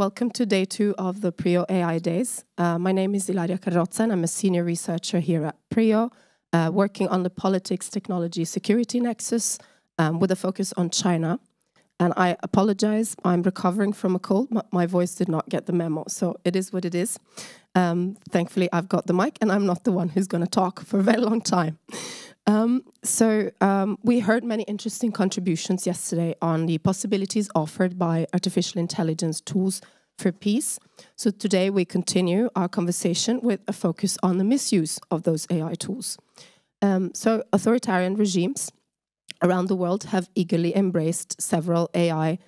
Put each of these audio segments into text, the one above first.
Welcome to day 2 of the PRIO AI Days. My name is Ilaria Carrozza, and I'm a senior researcher here at PRIO, working on the politics, technology, security nexus with a focus on China. And I apologize, I'm recovering from a cold. My voice did not get the memo, so it is what it is. Thankfully, I've got the mic, and I'm not the one who's going to talk for a very long time. We heard many interesting contributions yesterday on the possibilities offered by artificial intelligence tools for peace. So today we continue our conversation with a focus on the misuse of those AI tools. So authoritarian regimes around the world have eagerly embraced several AI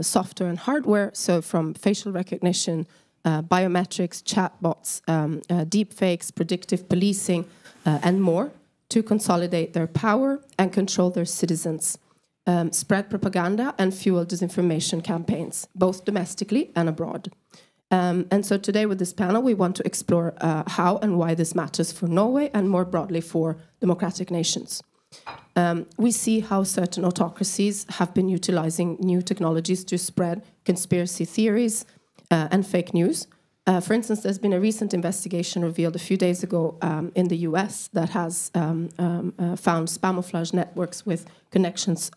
software and hardware, so from facial recognition, biometrics, chatbots, deepfakes, predictive policing, and more, to consolidate their power and control their citizens, spread propaganda and fuel disinformation campaigns, both domestically and abroad. And so today with this panel, we want to explore how and why this matters for Norway and more broadly for democratic nations. We see how certain autocracies have been utilizing new technologies to spread conspiracy theories and fake news. For instance, there's been a recent investigation revealed a few days ago in the US that has found spamouflage networks with connections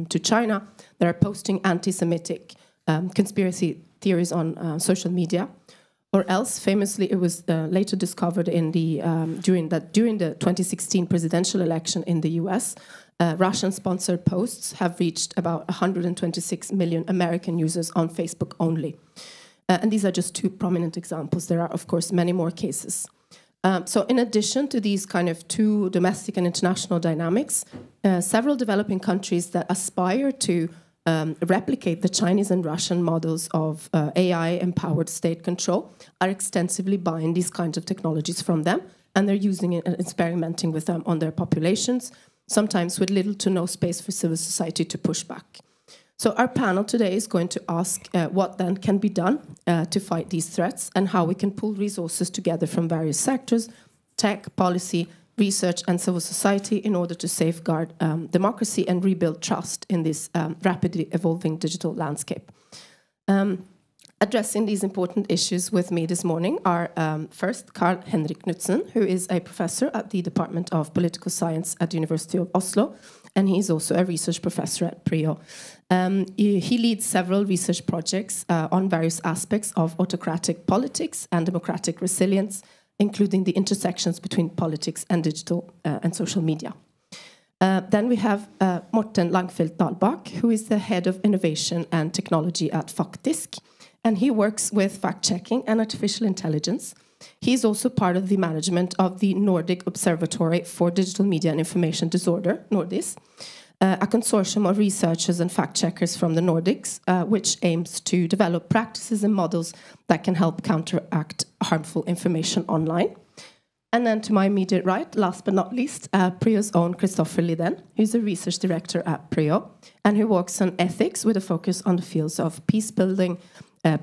to China that are posting anti-Semitic conspiracy theories on social media. Or else, famously, it was later discovered in the during the 2016 presidential election in the US, Russian-sponsored posts have reached about 126 million American users on Facebook only. And these are just two prominent examples. There are, of course, many more cases. So in addition to these kind of two domestic and international dynamics, several developing countries that aspire to replicate the Chinese and Russian models of AI-empowered state control are extensively buying these kinds of technologies from them, and they're using it and experimenting with them on their populations, sometimes with little to no space for civil society to push back. So our panel today is going to ask what then can be done to fight these threats and how we can pull resources together from various sectors, tech, policy, research and civil society in order to safeguard democracy and rebuild trust in this rapidly evolving digital landscape. Addressing these important issues with me this morning are first Carl Henrik Knudsen, who is a professor at the Department of Political Science at the University of Oslo, and he is also a research professor at PRIO. He leads several research projects on various aspects of autocratic politics and democratic resilience, including the intersections between politics and digital and social media. Then we have Morten Langfeldt Dalbakk, who is the head of innovation and technology at Faktisk, and he works with fact-checking and artificial intelligence. He's also part of the management of the Nordic Observatory for Digital Media and Information Disorder, Nordis, a consortium of researchers and fact-checkers from the Nordics, which aims to develop practices and models that can help counteract harmful information online. And then to my immediate right, last but not least, PRIO's own Christopher Lidén, who's a research director at PRIO, and who works on ethics with a focus on the fields of peace building,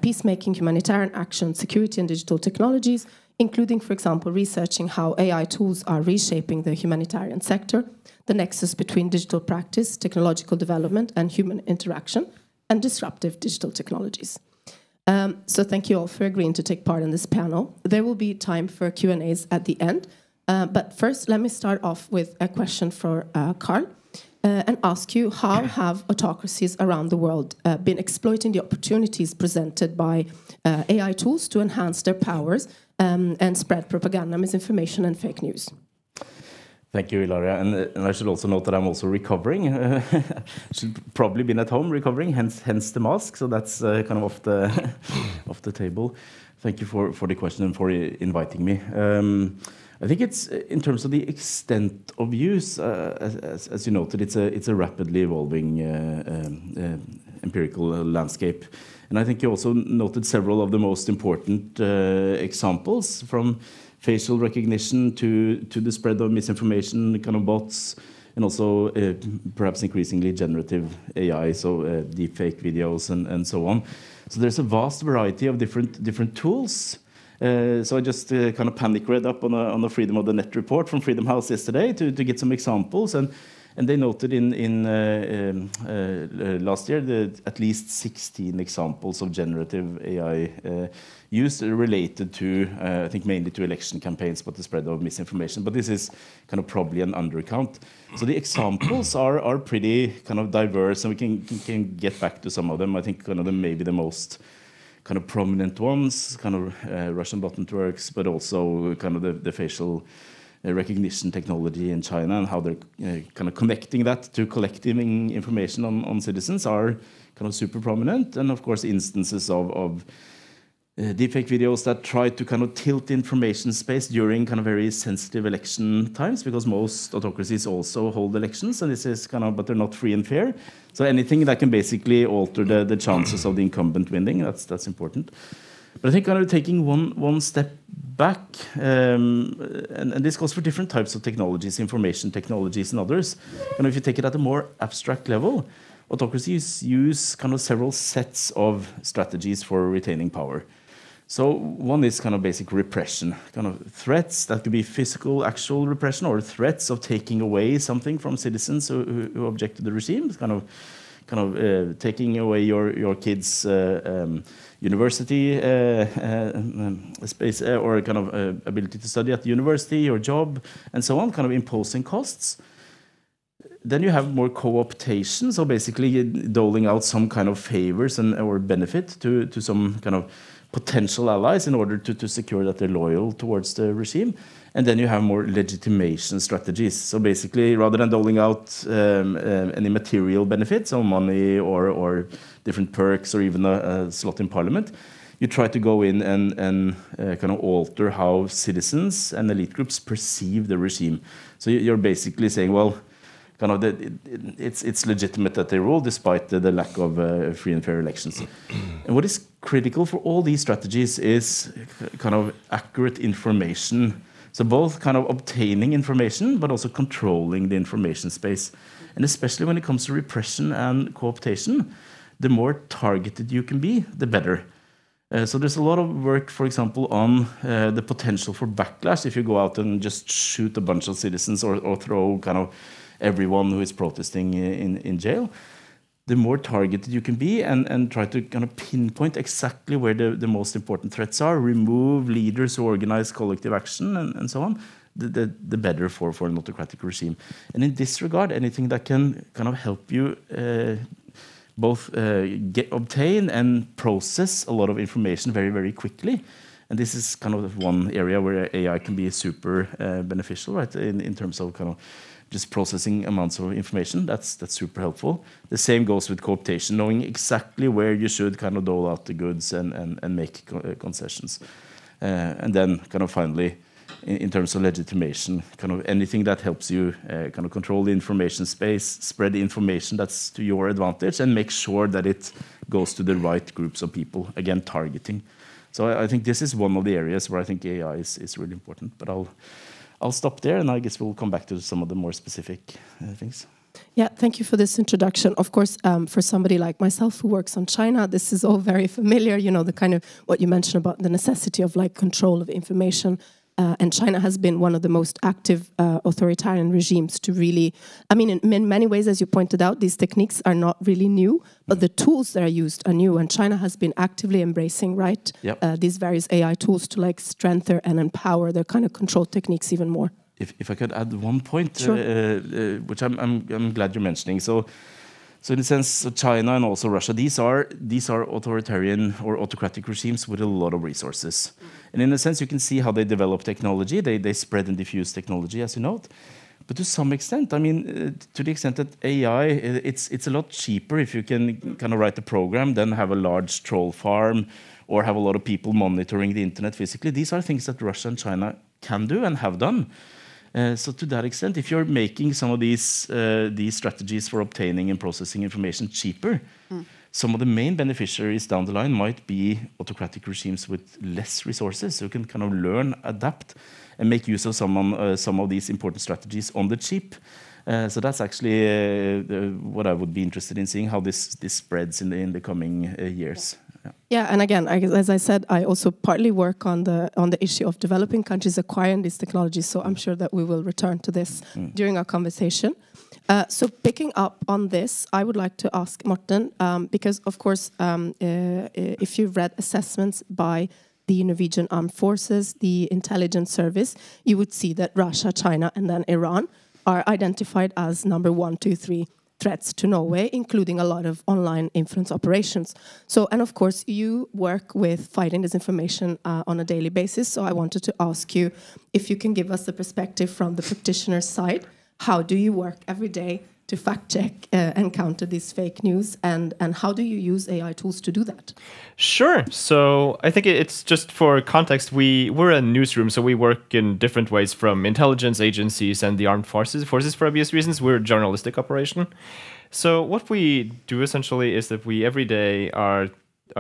peacemaking, humanitarian action, security and digital technologies, including, for example, researching how AI tools are reshaping the humanitarian sector, the nexus between digital practice, technological development, and human interaction, and disruptive digital technologies. So thank you all for agreeing to take part in this panel. There will be time for Q&As at the end. But first, let me start off with a question for Carl and ask you, how have autocracies around the world been exploiting the opportunities presented by AI tools to enhance their powers and spread propaganda, misinformation, and fake news? Thank you, Ilaria. And I should also note that I'm also recovering. Should probably been at home recovering, hence the mask. So that's kind of off the table. Thank you for the question and for inviting me. I think it's in terms of the extent of use, as you noted, it's a rapidly evolving empirical landscape. And I think you also noted several of the most important examples, from facial recognition to the spread of misinformation, kind of bots, and also perhaps increasingly generative AI, so deepfake videos and so on. So there's a vast variety of different tools. So I just kind of panic read up on the Freedom of the Net report from Freedom House yesterday to get some examples, and And they noted in last year at least 16 examples of generative AI used related to, I think mainly to election campaigns, but the spread of misinformation. But this is kind of probably an undercount. So the examples are pretty kind of diverse, and we can get back to some of them. I think kind of maybe the most kind of prominent ones, kind of Russian bot networks, but also kind of the facial recognition technology in China and how they're kind of connecting that to collecting information on citizens are kind of super prominent. And of course, instances of deepfake videos that try to kind of tilt information space during kind of very sensitive election times, because most autocracies also hold elections, and this is kind of, but they're not free and fair. So anything that can basically alter the chances of the incumbent winning, that's important. But I think kind of taking one step back, and this goes for different types of technologies, information technologies and others. And if you take it at a more abstract level, autocracies use kind of several sets of strategies for retaining power. So one is kind of basic repression, kind of threats that could be physical, actual repression, or threats of taking away something from citizens who object to the regime, kind of taking away your kids' university space or kind of ability to study at the university, your job, and so on, kind of imposing costs. Then you have more co-optation, so basically doling out some kind of favors or benefit to some kind of potential allies in order to secure that they're loyal towards the regime. And then you have more legitimation strategies. So basically, rather than doling out any material benefits, so money or different perks or even a slot in parliament, you try to go in and kind of alter how citizens and elite groups perceive the regime. So you're basically saying, well, kind of it's legitimate that they rule despite the lack of free and fair elections. And what is critical for all these strategies is kind of accurate information. So both kind of obtaining information, but also controlling the information space. And especially when it comes to repression and co-optation, the more targeted you can be, the better. So there's a lot of work, for example, on the potential for backlash if you go out and just shoot a bunch of citizens or throw kind of everyone who is protesting in jail. The more targeted you can be and try to kind of pinpoint exactly where the most important threats are, remove leaders who organize collective action and so on, the better for an autocratic regime. And in this regard, anything that can kind of help you both obtain and process a lot of information very, very quickly. And this is kind of one area where AI can be super beneficial, right? In terms of kind of just processing amounts of information, that's super helpful. The same goes with co-optation, knowing exactly where you should kind of dole out the goods and make concessions. And then kind of finally, in terms of legitimation, kind of anything that helps you kind of control the information space, spread the information that's to your advantage, and make sure that it goes to the right groups of people, again, targeting. So I think this is one of the areas where I think AI is really important, but I'll stop there, and I guess we'll come back to some of the more specific things. Yeah, thank you for this introduction. Of course, for somebody like myself who works on China, this is all very familiar, you know, the kind of what you mentioned about the necessity of like control of information. And China has been one of the most active authoritarian regimes to really, I mean, in many ways, as you pointed out, these techniques are not really new, but the tools that are used are new. And China has been actively embracing, right, these various AI tools to like strengthen and empower their kind of control techniques even more. If I could add one point, sure. Which I'm glad you're mentioning. So in a sense, China and also Russia, these are authoritarian or autocratic regimes with a lot of resources. And in a sense, you can see how they develop technology. They spread and diffuse technology, as you note. But to some extent, I mean, to the extent that AI, it's a lot cheaper if you can kind of write a program than have a large troll farm or have a lot of people monitoring the internet physically. These are things that Russia and China can do and have done. So to that extent, if you're making some of these strategies for obtaining and processing information cheaper, some of the main beneficiaries down the line might be autocratic regimes with less resources, who can kind of learn, adapt, and make use of some of these important strategies on the cheap. So that's actually what I would be interested in seeing, how this spreads in the coming years. Yeah, and again, as I said, I also partly work on the issue of developing countries acquiring these technologies, so I'm sure that we will return to this during our conversation. So picking up on this, I would like to ask Morten, because of course, if you've read assessments by the Norwegian Armed Forces, the intelligence service, you would see that Russia, China, and then Iran are identified as number 1, 2, 3 threats to Norway, including a lot of online influence operations. So, and of course, you work with fighting disinformation on a daily basis. So I wanted to ask you if you can give us the perspective from the practitioner's side. How do you work every day to fact check and counter these fake news, and how do you use AI tools to do that? Sure. So I think it's just for context, we're a newsroom, so we work in different ways from intelligence agencies and the armed forces for obvious reasons. We're a journalistic operation. So what we do essentially is that we every day our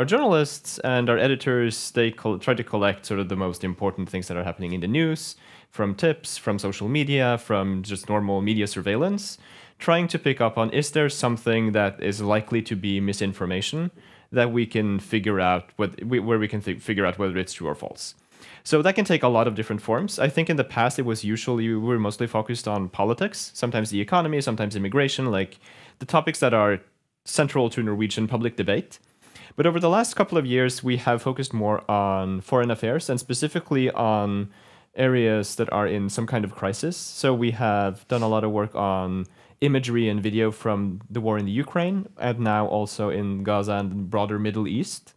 journalists and our editors, they try to collect sort of the most important things that are happening in the news, from tips, from social media, from just normal media surveillance, trying to pick up on, is there something that is likely to be misinformation that we can figure out, where we can figure out whether it's true or false. So that can take a lot of different forms. I think in the past, we were mostly focused on politics, sometimes the economy, sometimes immigration, like the topics that are central to Norwegian public debate. But over the last couple of years, we have focused more on foreign affairs and specifically on areas that are in some kind of crisis. So we have done a lot of work on imagery and video from the war in the Ukraine, and now also in Gaza and the broader Middle East.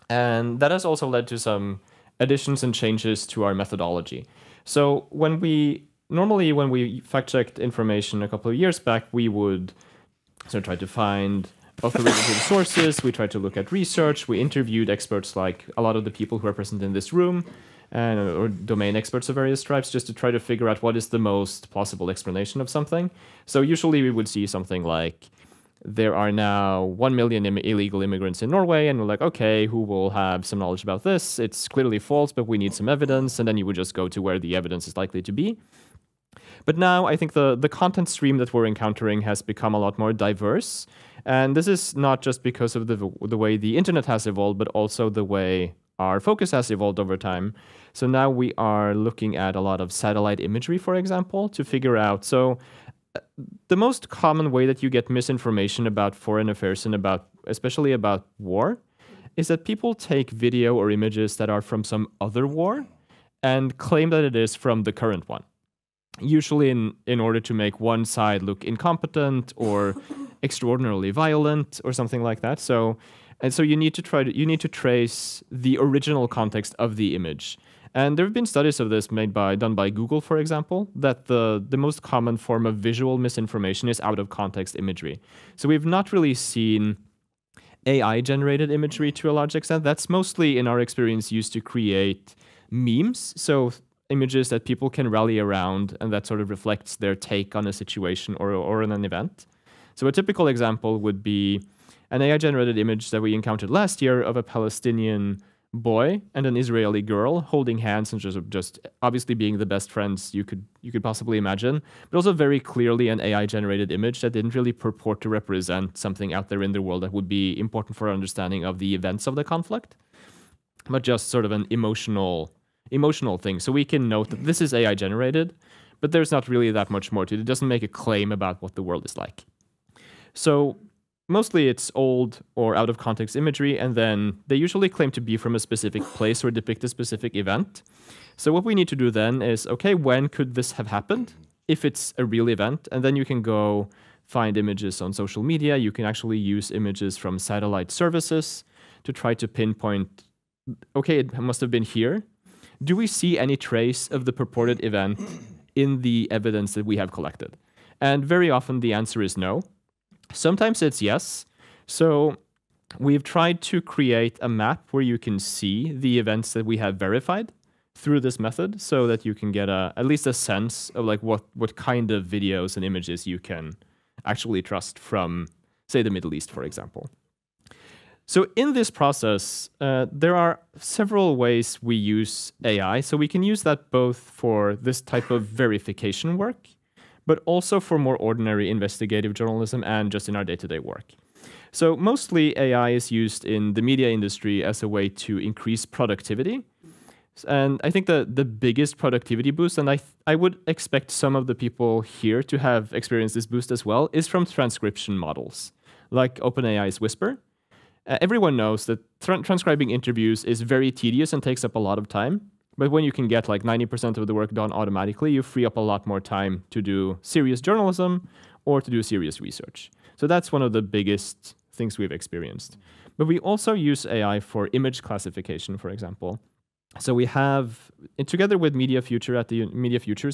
And that has also led to some additions and changes to our methodology. So when we fact-checked information a couple of years back, we would try to find authoritative sources, we tried to look at research, we interviewed experts like a lot of the people who are present in this room, or domain experts of various stripes, just to try to figure out what is the most plausible explanation of something. So usually we would see something like, there are now 1 million illegal immigrants in Norway, and we're like, okay, who will have some knowledge about this? It's clearly false, but we need some evidence, and then you would just go to where the evidence is likely to be. But now I think the content stream that we're encountering has become a lot more diverse, and this is not just because of the way the internet has evolved, but also the way our focus has evolved over time. So now we are looking at a lot of satellite imagery, for example, to figure out. So the most common way that you get misinformation about foreign affairs and especially about war is that people take video or images that are from some other war and claim that it is from the current one. Usually in order to make one side look incompetent or extraordinarily violent or something like that. So you need to trace the original context of the image. And there have been studies of this done by Google, for example, that the most common form of visual misinformation is out-of-context imagery. So we've not really seen AI-generated imagery to a large extent. That's mostly, in our experience, used to create memes, so images that people can rally around and that sort of reflects their take on a situation or on an event. So a typical example would be an AI-generated image that we encountered last year of a Palestinian boy and an Israeli girl holding hands and just obviously being the best friends you could possibly imagine, but also very clearly an AI-generated image that didn't really purport to represent something out there in the world that would be important for our understanding of the events of the conflict, but just sort of an emotional thing. So we can note that this is AI-generated, but there's not really that much more to it. It doesn't make a claim about what the world is like. So mostly it's old or out-of-context imagery, and then they usually claim to be from a specific place or depict a specific event. So what we need to do then is, okay, when could this have happened? If it's a real event, and then you can go find images on social media. You can actually use images from satellite services to try to pinpoint, okay, it must have been here. Do we see any trace of the purported event in the evidence that we have collected? And very often the answer is no. Sometimes it's yes. So we've tried to create a map where you can see the events that we have verified through this method, so that you can get at least a sense of like what kind of videos and images you can actually trust from, say, the Middle East, for example. So in this process, there are several ways we use AI. So we can use that both for this type of verification work, but also for more ordinary investigative journalism and just in our day-to-day work. So mostly AI is used in the media industry as a way to increase productivity. And I think the biggest productivity boost, and I would expect some of the people here to have experienced this boost as well, is from transcription models, like OpenAI's Whisper. Everyone knows that transcribing interviews is very tedious and takes up a lot of time. But when you can get like 90% of the work done automatically, you free up a lot more time to do serious journalism or to do serious research. So that's one of the biggest things we've experienced. But we also use AI for image classification, for example. So we have, together with Media Futures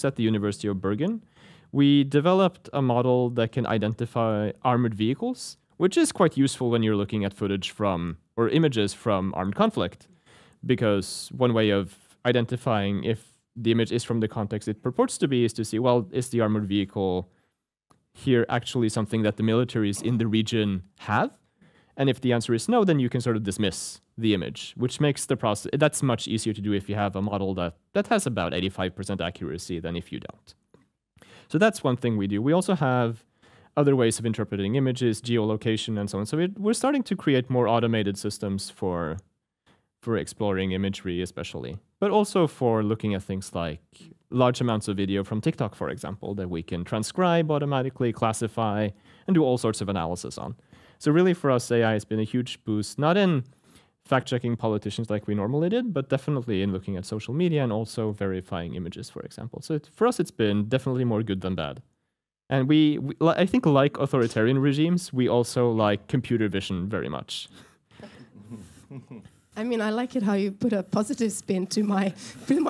at the University of Bergen, we developed a model that can identify armored vehicles, which is quite useful when you're looking at footage from, or images from armed conflict. Because one way of identifying if the image is from the context it purports to be is to see, well, is the armored vehicle here actually something that the militaries in the region have? And if the answer is no, then you can sort of dismiss the image, which makes the process, that's much easier to do if you have a model that has about 85% accuracy than if you don't. So that's one thing we do. We also have other ways of interpreting images, geolocation, and so on. So we're starting to create more automated systems for exploring imagery especially, but also for looking at things like large amounts of video from TikTok, for example, that we can transcribe automatically, classify, and do all sorts of analysis on. So really for us, AI has been a huge boost, not in fact-checking politicians like we normally did, but definitely in looking at social media and also verifying images, for example. So for us, it's been definitely more good than bad. And we I think like authoritarian regimes, we also like computer vision very much. I mean, I like it how you put a positive spin to my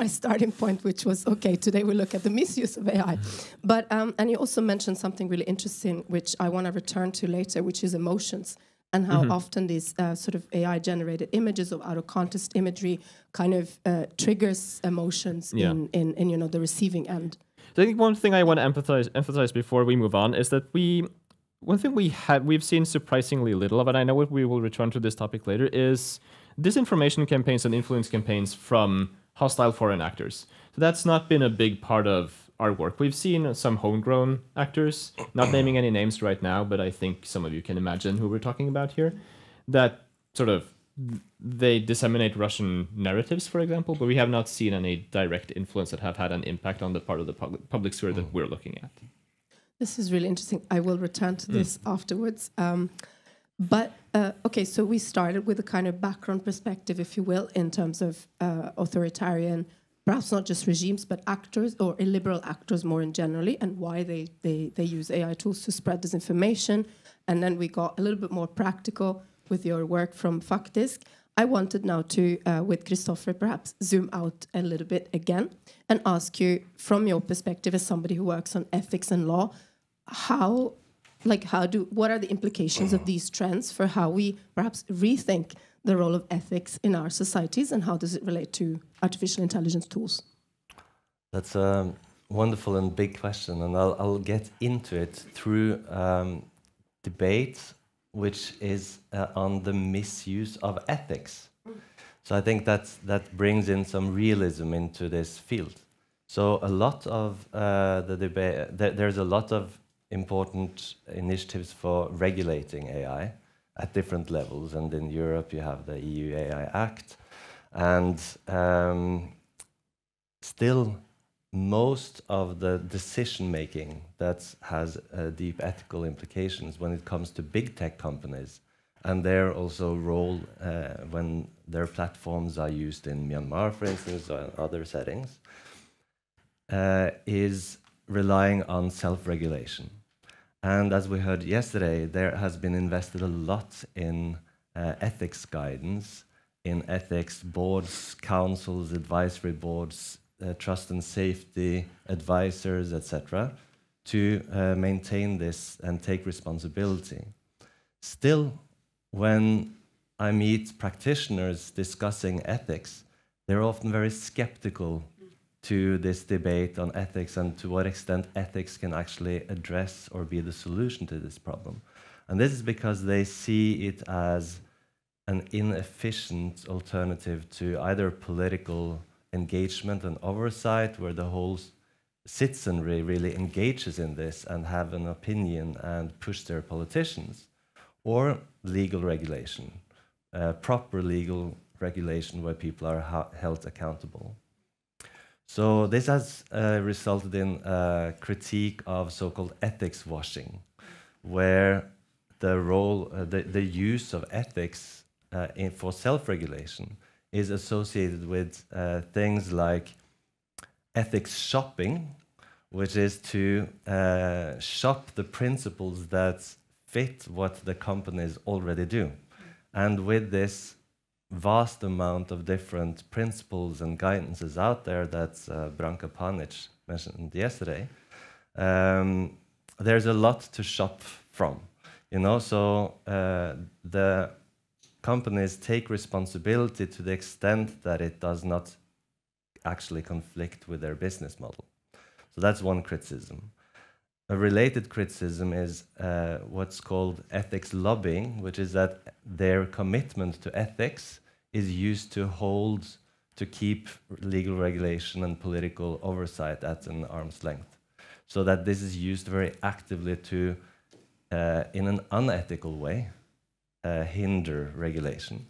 starting point, which was, okay, today we look at the misuse of AI. But, and you also mentioned something really interesting, which I want to return to later, which is emotions, and how often these sort of AI-generated images of out-of-context imagery kind of triggers emotions in you know, the receiving end. So I think one thing I want to emphasize before we move on is that one thing we've seen surprisingly little of, and I know we will return to this topic later, is disinformation campaigns and influence campaigns from hostile foreign actors. So that's not been a big part of our work. We've seen some homegrown actors, not naming any names right now, but I think some of you can imagine who we're talking about here, that sort of, they disseminate Russian narratives, for example, but we have not seen any direct influence that have had an impact on the part of the public sphere that we're looking at. This is really interesting. I will return to this afterwards. But, okay, so we started with a kind of background perspective, if you will, in terms of authoritarian, perhaps not just regimes, but actors or illiberal actors more in generally, and why they use AI tools to spread disinformation. And then we got a little bit more practical with your work from Faktisk. I wanted now to, with Kristoffer, perhaps zoom out a little bit again and ask you, from your perspective as somebody who works on ethics and law, what are the implications of these trends for how we perhaps rethink the role of ethics in our societies, and how does it relate to artificial intelligence tools? That's a wonderful and big question, and I'll get into it through debate, which is on the misuse of ethics. So I think that brings in some realism into this field. So a lot of the debate, there's a lot of important initiatives for regulating AI at different levels, and in Europe you have the EU AI Act, and still most of the decision making that has deep ethical implications when it comes to big tech companies and their also role when their platforms are used in Myanmar, for instance, or other settings, is relying on self-regulation. And as we heard yesterday, there has been invested a lot in ethics guidance, in ethics boards, councils, advisory boards, trust and safety advisors, etc., to maintain this and take responsibility. Still, when I meet practitioners discussing ethics, they're often very skeptical to this debate on ethics and to what extent ethics can actually address or be the solution to this problem. And this is because they see it as an inefficient alternative to either political engagement and oversight, where the whole citizenry really engages in this and have an opinion and push their politicians, or legal regulation, proper legal regulation where people are held accountable. So this has resulted in a critique of so-called ethics washing, where the use of ethics for self-regulation is associated with things like ethics shopping, which is to shop the principles that fit what the companies already do. And with this vast amount of different principles and guidances out there that Branka Panic mentioned yesterday, there's a lot to shop from. So the companies take responsibility to the extent that it does not actually conflict with their business model. So that's one criticism. A related criticism is what's called ethics lobbying, which is that their commitment to ethics is used to keep legal regulation and political oversight at an arm's length. So that this is used very actively to, in an unethical way, hinder regulation.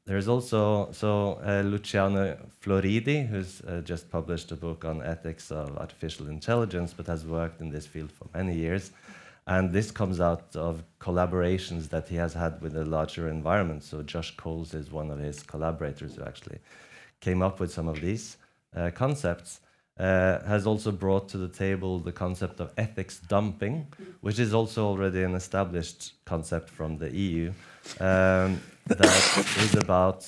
There's also Luciano Floridi, who's just published a book on ethics of artificial intelligence, but has worked in this field for many years. And this comes out of collaborations that he has had with a larger environment. So Josh Coles is one of his collaborators who actually came up with some of these concepts. Has also brought to the table the concept of ethics dumping, which is also already an established concept from the EU, that is about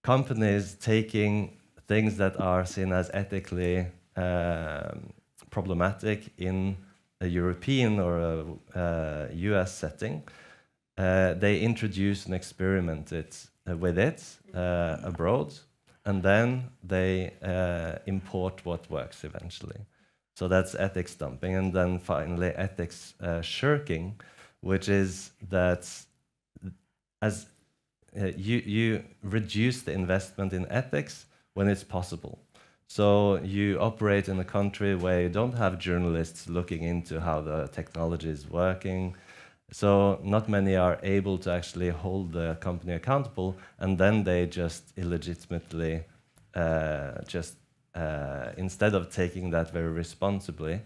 companies taking things that are seen as ethically problematic in a European or a US setting. They introduce and experiment with it abroad, and then they import what works eventually. So that's ethics dumping. And then finally, ethics shirking, which is that as you reduce the investment in ethics when it's possible. So you operate in a country where you don't have journalists looking into how the technology is working. So not many are able to actually hold the company accountable, and then they just illegitimately, instead of taking that very responsibly,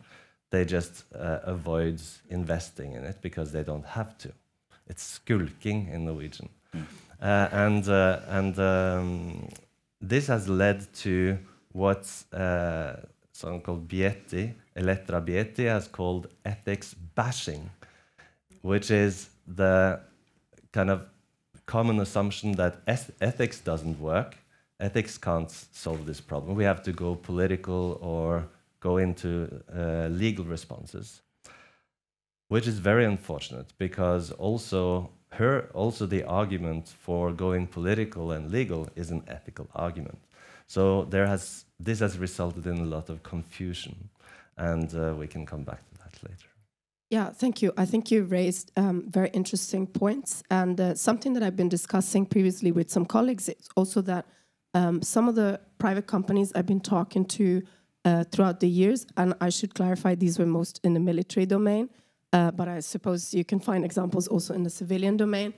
they just avoid investing in it because they don't have to. It's skulking in Norwegian. This has led to what someone called Bietti, Elettra Bietti, has called ethics bashing, which is the kind of common assumption that ethics doesn't work. Ethics can't solve this problem. We have to go political or go into legal responses, which is very unfortunate because also the argument for going political and legal is an ethical argument. So this has resulted in a lot of confusion, and we can come back to that later. Yeah, thank you. I think you raised very interesting points, and something that I've been discussing previously with some colleagues is also that some of the private companies I've been talking to throughout the years, and I should clarify, these were most in the military domain, but I suppose you can find examples also in the civilian domain.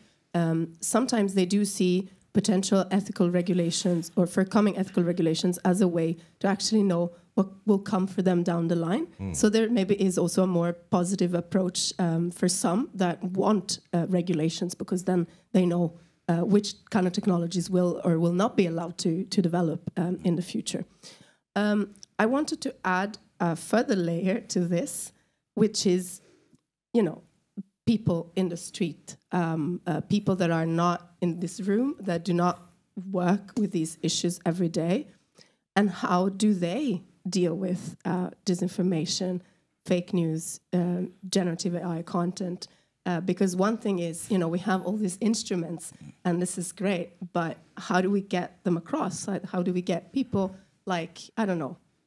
Sometimes they do see potential ethical regulations or forthcoming ethical regulations as a way to actually know what will come for them down the line. So there maybe is also a more positive approach for some that want regulations, because then they know which kind of technologies will or will not be allowed to develop in the future. I wanted to add a further layer to this, which is, people in the street, people that are not in this room, that do not work with these issues every day, and how do they deal with disinformation, fake news, generative AI content? Because one thing is, we have all these instruments, and this is great, but how do we get them across? How do we get people that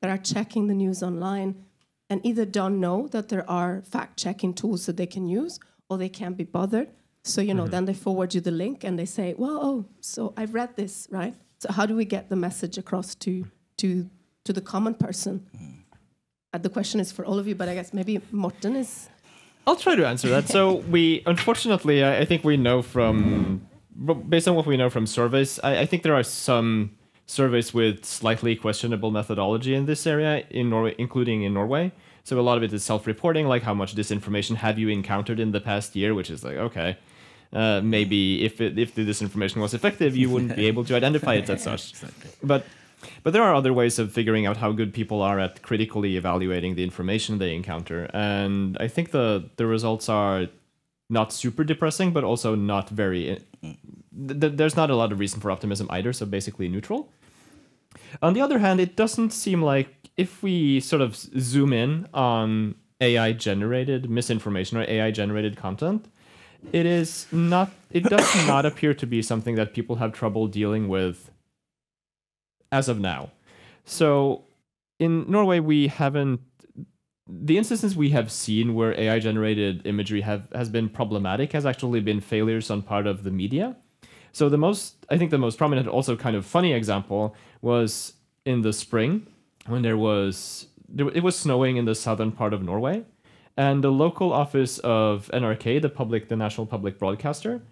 are checking the news online and either don't know that there are fact-checking tools that they can use, or they can't be bothered? So, then they forward you the link and they say, so I've read this, right? So how do we get the message across to the common person? The question is for all of you, but I guess maybe Morten is... I'll try to answer that. So unfortunately, I think we know from based on what we know from surveys, I think there are some surveys with slightly questionable methodology in this area in Norway, including in Norway. So a lot of it is self-reporting, like how much disinformation have you encountered in the past year, which is like, okay, maybe if the disinformation was effective, you wouldn't be able to identify it as such. Exactly. But there are other ways of figuring out how good people are at critically evaluating the information they encounter. And I think the results are not super depressing, but also not very... There's not a lot of reason for optimism either, so basically neutral. On the other hand, it doesn't seem like if we sort of zoom in on AI-generated misinformation or AI-generated content, it does not appear to be something that people have trouble dealing with as of now. So in Norway, the instances we have seen where AI-generated imagery has been problematic has actually been failures on part of the media. So I think the most prominent, also kind of funny example was in the spring when it was snowing in the southern part of Norway, and the local office of NRK, the national public broadcaster,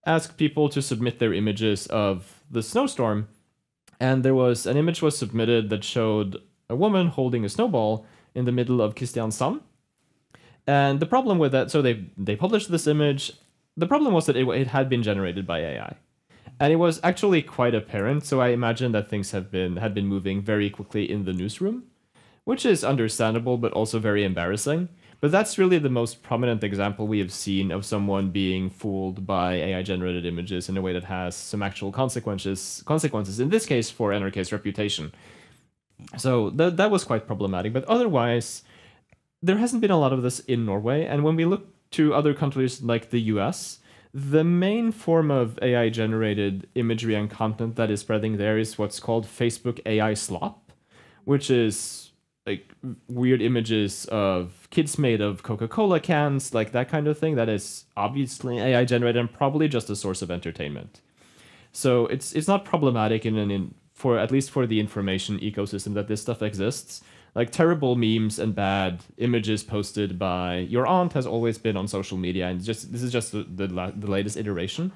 asked people to submit their images of the snowstorm, and an image was submitted that showed a woman holding a snowball in the middle of Kristiansand. And the problem with that, so they published this image. The problem was that it had been generated by AI. And it was actually quite apparent, so I imagine that things had been moving very quickly in the newsroom, which is understandable, but also very embarrassing. But that's really the most prominent example we have seen of someone being fooled by AI-generated images in a way that has some actual consequences, in this case, for NRK's reputation. So that was quite problematic. But otherwise, there hasn't been a lot of this in Norway. And when we look to other countries like the US, the main form of AI-generated imagery and content that is spreading there is what's called Facebook AI slop, which is like weird images of kids made of Coca-Cola cans, like that kind of thing. That is obviously AI-generated and probably just a source of entertainment. So it's not problematic at least for the information ecosystem that this stuff exists. Like terrible memes and bad images posted by your aunt has always been on social media, and this is just the latest iteration.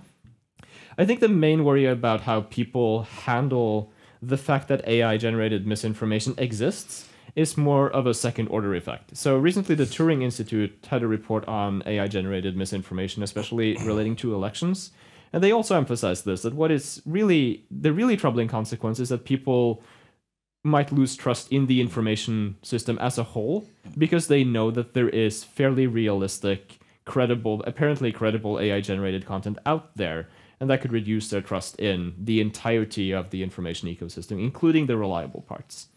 I think the main worry about how people handle the fact that AI-generated misinformation exists is more of a second-order effect. So recently, the Turing Institute had a report on AI-generated misinformation, especially relating to elections. And they also emphasized this, that what is the really troubling consequence is that people might lose trust in the information system as a whole because they know that there is fairly realistic, apparently credible AI-generated content out there, and that could reduce their trust in the entirety of the information ecosystem, including the reliable parts.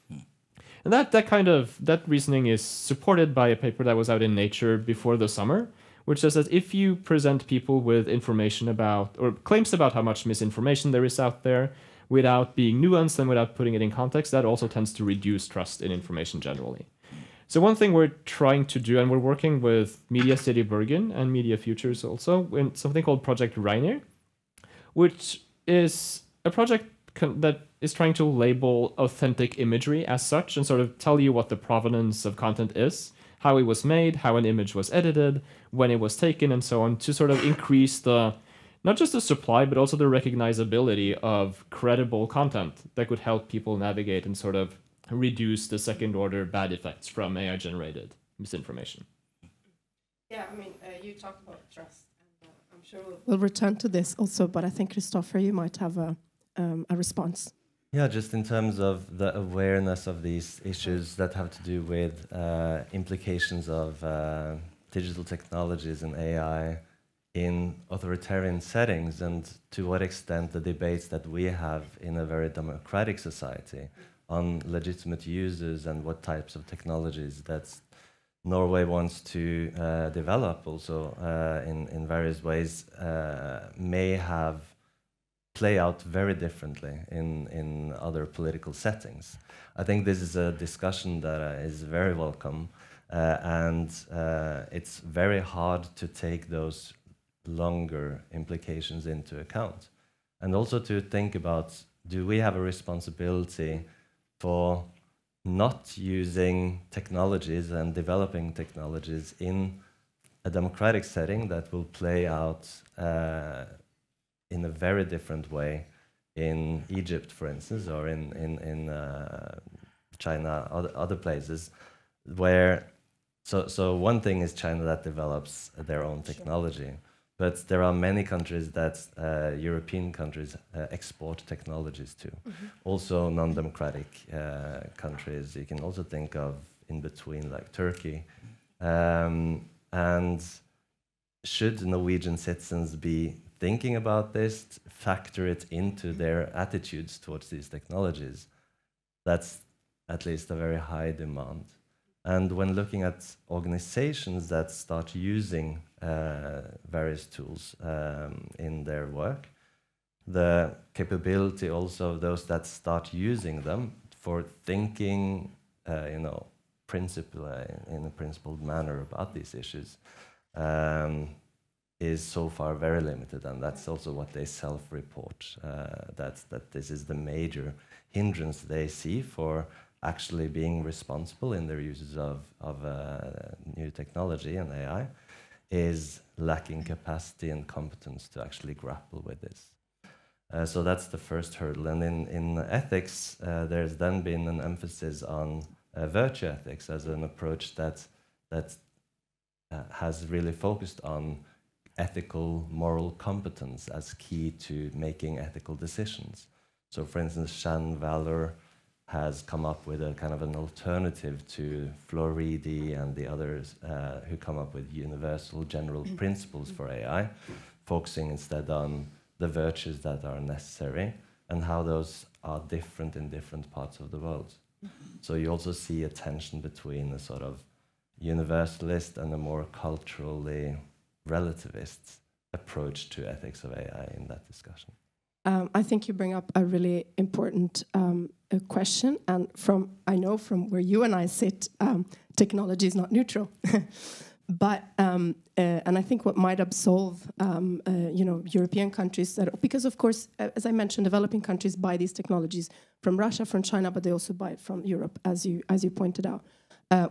And that reasoning is supported by a paper that was out in Nature before the summer, which says that if you present people with information about, or claims about how much misinformation there is out there, without being nuanced and without putting it in context, that also tends to reduce trust in information generally. So one thing we're trying to do, and we're working with Media City Bergen and Media Futures also, in something called Project Reiner, which is a project that is trying to label authentic imagery as such and sort of tell you what the provenance of content is, how it was made, how an image was edited, when it was taken, and so on, to sort of increase not just the supply, but also the recognizability of credible content that could help people navigate and sort of reduce the second-order bad effects from AI-generated misinformation. Yeah, I mean, you talked about trust, and I'm sure we'll return to this also, but I think, Christopher, you might have a response. Yeah, just in terms of the awareness of these issues that have to do with implications of digital technologies and AI in authoritarian settings, and to what extent the debates that we have in a very democratic society on legitimate uses and what types of technologies that Norway wants to develop also in various ways may play out very differently in other political settings. I think this is a discussion that is very welcome, and it's very hard to take those longer implications into account. And also to think about, do we have a responsibility for not using technologies and developing technologies in a democratic setting that will play out in a very different way in Egypt, for instance, or in China, other places, where so one thing is China that develops their own technology, but there are many countries that European countries export technologies to. Also non-democratic countries. You can also think of in between, like Turkey. And should Norwegian citizens be thinking about this, factor it into their attitudes towards these technologies? That's at least a very high demand. And when looking at organizations that start using various tools in their work, the capability also of those that start using them for thinking, in a principled manner about these issues, is so far very limited, and that's also what they self-report. That this is the major hindrance they see for actually being responsible in their uses of new technology and AI, is lacking capacity and competence to actually grapple with this. So that's the first hurdle. And in ethics, there's then been an emphasis on virtue ethics as an approach that has really focused on ethical, moral competence as key to making ethical decisions. So, for instance, Shan Valor has come up with a kind of an alternative to Floridi and the others who come up with universal general principles for AI, focusing instead on the virtues that are necessary and how those are different in different parts of the world. So you also see a tension between a sort of universalist and a more culturally relativist approach to ethics of AI in that discussion. I think you bring up a really important question, and I know from where you and I sit, technology is not neutral. But and I think what might absolve European countries because of course, as I mentioned, developing countries buy these technologies from Russia, from China, but they also buy it from Europe, as you pointed out.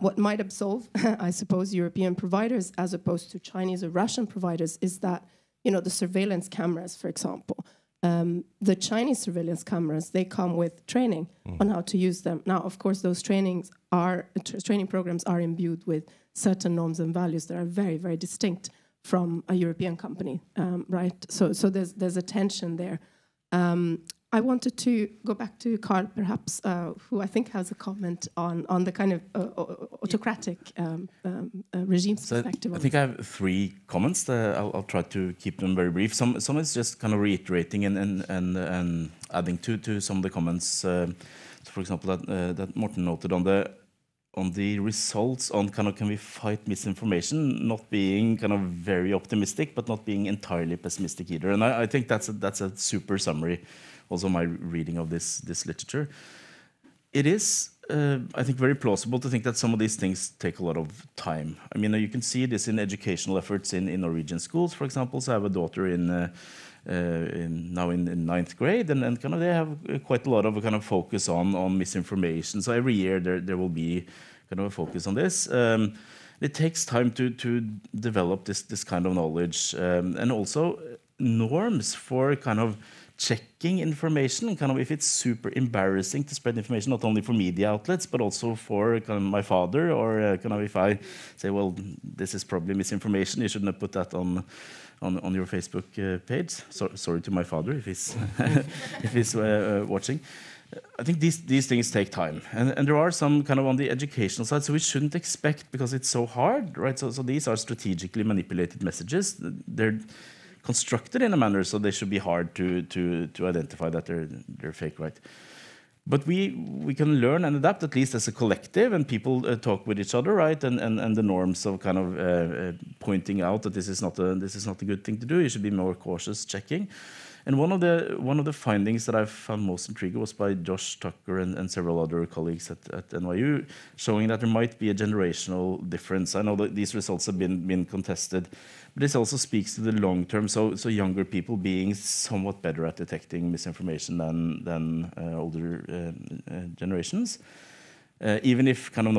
What might absolve, I suppose, European providers as opposed to Chinese or Russian providers is that the surveillance cameras, for example. The Chinese surveillance cameras, they come with training on how to use them. Now, of course, those training programs are imbued with certain norms and values that are very, very distinct from a European company, right? So there's a tension there. I wanted to go back to Carl, perhaps, who I think has a comment on the kind of autocratic regime's perspective. I think I have 3 comments. I'll try to keep them very brief. Some is just kind of reiterating and adding to some of the comments. So for example, that Morten noted on the results on kind of can we fight misinformation, not being kind of very optimistic, but not being entirely pessimistic either. And I think that's a super summary. Also, my reading of this literature. It is, I think, very plausible to think that some of these things take a lot of time. I mean, you can see this in educational efforts in Norwegian schools, for example. So I have a daughter now in 9th grade, and kind of they have quite a lot of kind of focus on misinformation. So every year there will be kind of a focus on this. It takes time to develop this kind of knowledge, and also norms for kind of checking information, and kind of if it's super embarrassing to spread information, not only for media outlets, but also for kind of my father, or kind of if I say, well, this is probably misinformation, you shouldn't have put that on your Facebook page. Sorry to my father if he's if he's watching. I think these things take time, and there are some kind of on the educational side, so we shouldn't expect, because it's so hard, right? So these are strategically manipulated messages. They're constructed in a manner so they should be hard to identify that they're fake, right? But we can learn and adapt, at least as a collective, and people talk with each other, right? And the norms of kind of pointing out that this is not a good thing to do. You should be more cautious checking. And one of the findings that I found most intriguing was by Josh Tucker and several other colleagues at NYU, showing that there might be a generational difference. I know that these results have been contested, but this also speaks to the long term. So younger people being somewhat better at detecting misinformation than older generations. Even if kind of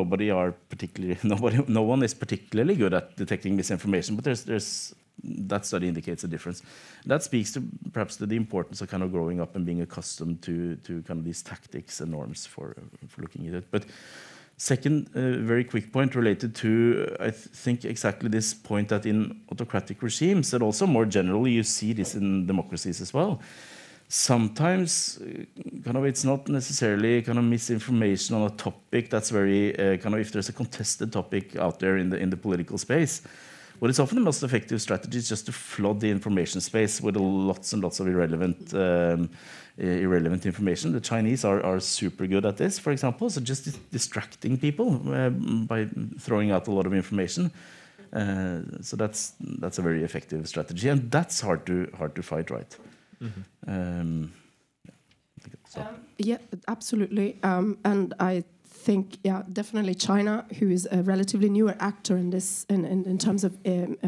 no one is particularly good at detecting misinformation, but there's that study indicates a difference. That speaks to perhaps to the importance of kind of growing up and being accustomed to kind of these tactics and norms for looking at it. But second, very quick point related to, I think, exactly this point that in autocratic regimes, and also more generally, you see this in democracies as well. Sometimes, kind of, it's not necessarily kind of misinformation on a topic that's very kind of, if there's a contested topic out there in the political space. What is often the most effective strategy is just to flood the information space with lots and lots of irrelevant information. The Chinese are super good at this, for example, so just distracting people by throwing out a lot of information. So that's a very effective strategy, and that's hard to fight, right? Mm-hmm. Yeah, absolutely. And I think, yeah, definitely China, who is a relatively newer actor in this, in terms of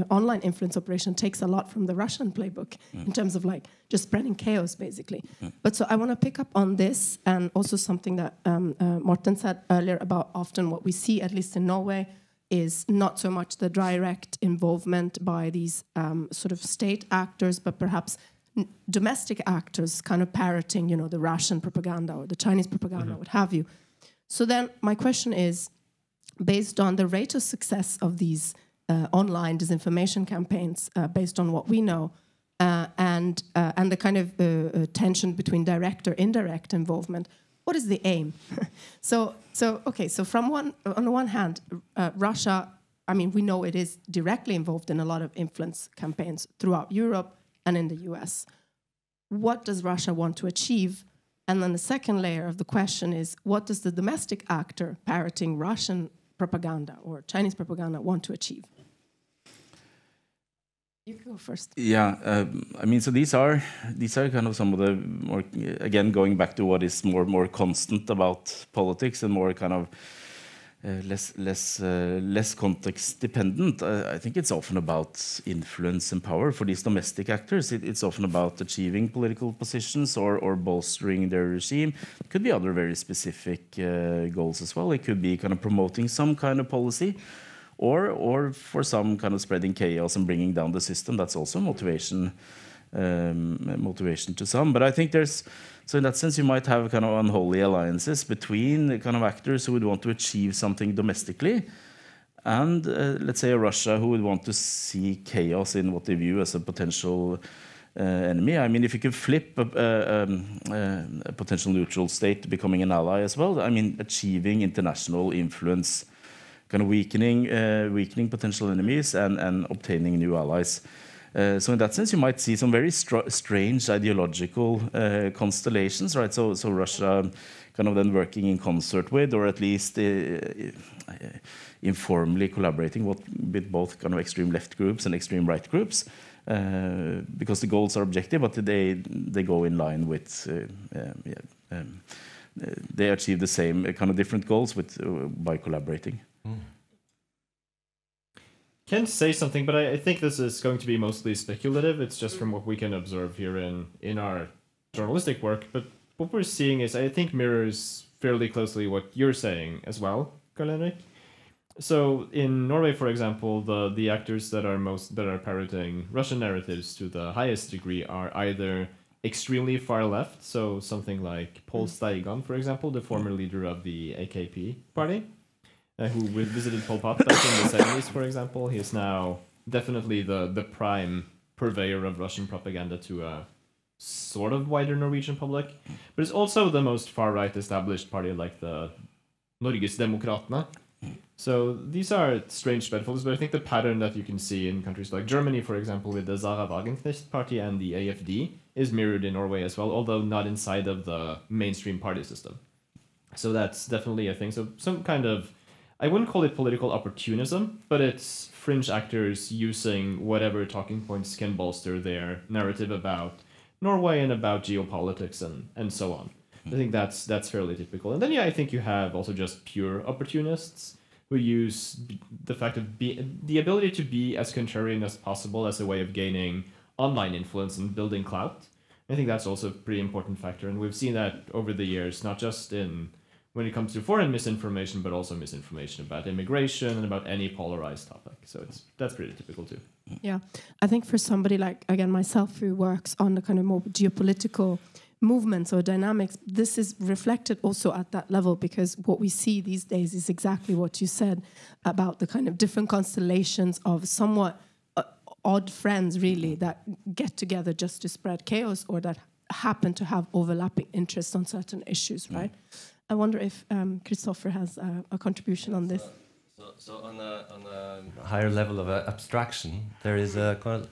online influence operation, takes a lot from the Russian playbook in terms of like just spreading chaos, basically. But so I want to pick up on this, and also something that Morten said earlier about often what we see, at least in Norway, is not so much the direct involvement by these sort of state actors, but perhaps domestic actors kind of parroting, you know, the Russian propaganda or the Chinese propaganda, what have you. So then my question is, based on the rate of success of these online disinformation campaigns, based on what we know, and the kind of tension between direct or indirect involvement, what is the aim? So from on the one hand, Russia, I mean, we know it is directly involved in a lot of influence campaigns throughout Europe and in the US. What does Russia want to achieve? And then the second layer of the question is, what does the domestic actor parroting Russian propaganda or Chinese propaganda want to achieve? You can go first. Yeah, I mean, so these are kind of some of the more, again, going back to what is more constant about politics and more kind of less context dependent. I think it's often about influence and power for these domestic actors. It's often about achieving political positions or bolstering their regime. It could be other very specific goals as well. It could be kind of promoting some kind of policy, or for some kind of spreading chaos and bringing down the system. That's also motivation to some. But I think so in that sense, you might have kind of unholy alliances between the kind of actors who would want to achieve something domestically, and let's say a Russia who would want to see chaos in what they view as a potential enemy. I mean, if you could flip a potential neutral state to becoming an ally as well, I mean, achieving international influence, kind of weakening potential enemies and obtaining new allies. So in that sense, you might see some very strange ideological constellations, right? So Russia kind of then working in concert with, or at least informally collaborating with both kind of extreme left groups and extreme right groups, because the goals are objective, but they go in line with, they achieve the same kind of different goals by collaborating. Can't say something, but I think this is going to be mostly speculative. It's just from what we can observe here in our journalistic work. But what we're seeing is, I think, mirrors fairly closely what you're saying as well, Karl-Henrik. So in Norway, for example, the actors that are parroting Russian narratives to the highest degree are either extremely far left, so something like Pål Steigan, for example, the former leader of the AKP party, who visited Pol Pot back in the 70s, for example. He is now definitely the prime purveyor of Russian propaganda to a sort of wider Norwegian public. But it's also the most far-right established party, like the Norgesdemokratene. So these are strange bedfellows, but I think the pattern that you can see in countries like Germany, for example, with the Sarah Wagenknecht party and the AFD, is mirrored in Norway as well, although not inside of the mainstream party system. So that's definitely a thing. So some kind of, I wouldn't call it political opportunism, but it's fringe actors using whatever talking points can bolster their narrative about Norway and about geopolitics and so on. I think that's fairly typical. And then, yeah, I think you have also just pure opportunists who use the fact of the ability to be as contrarian as possible as a way of gaining online influence and building clout. I think that's also a pretty important factor. And we've seen that over the years, not just when it comes to foreign misinformation, but also misinformation about immigration and about any polarized topic. So that's pretty typical too. Yeah, I think for somebody like, again, myself, who works on the kind of more geopolitical movements or dynamics, this is reflected also at that level, because what we see these days is exactly what you said about the kind of different constellations of somewhat odd friends, really, that get together just to spread chaos, or that happen to have overlapping interests on certain issues, right? I wonder if Christopher has a contribution on this. So on a higher level of abstraction, there is